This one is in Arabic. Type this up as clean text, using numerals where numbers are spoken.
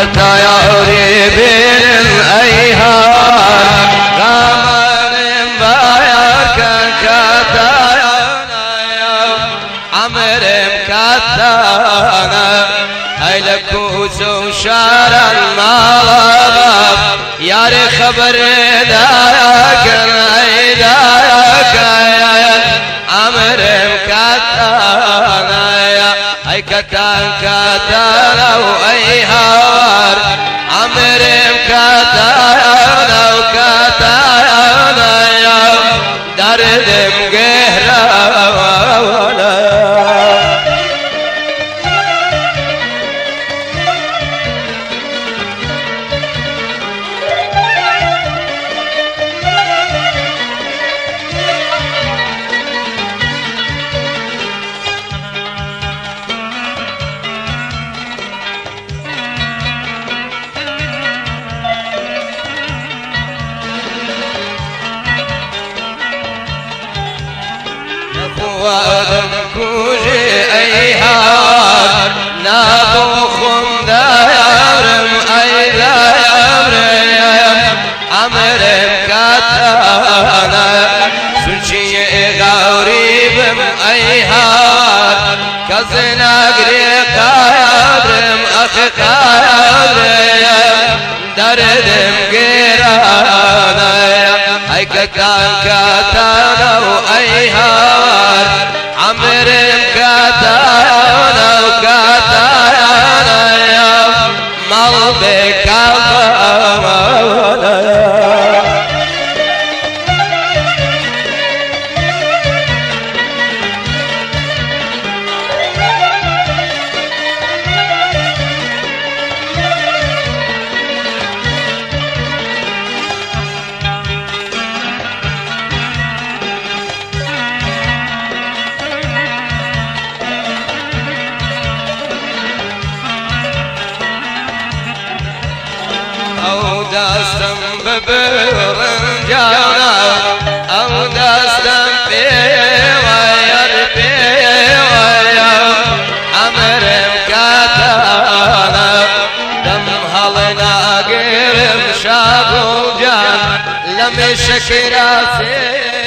كتا يوري بين أيهار غامن بايا كتا عمر مكتانا هيلك وشار المغرب يا خبر دايك دايك عمر مكتانا هي كتانا وأيهار عمر مكتانا وكتانا درد مقهرة وادم كوجي أيهار نابوخم دايرم أي دايرم عمر مكتانا سنشي غوريب أيهار كزنا قريق قادرم أخي قادرم دردم قيرانا هيك كان كتانا وأيهار عمر مكتانا وكتانا يا مالبك أو داستم ببرنجانا أو داستم بوير عمر مكتانا دم هلنا قرم شابو جان لم شكراتي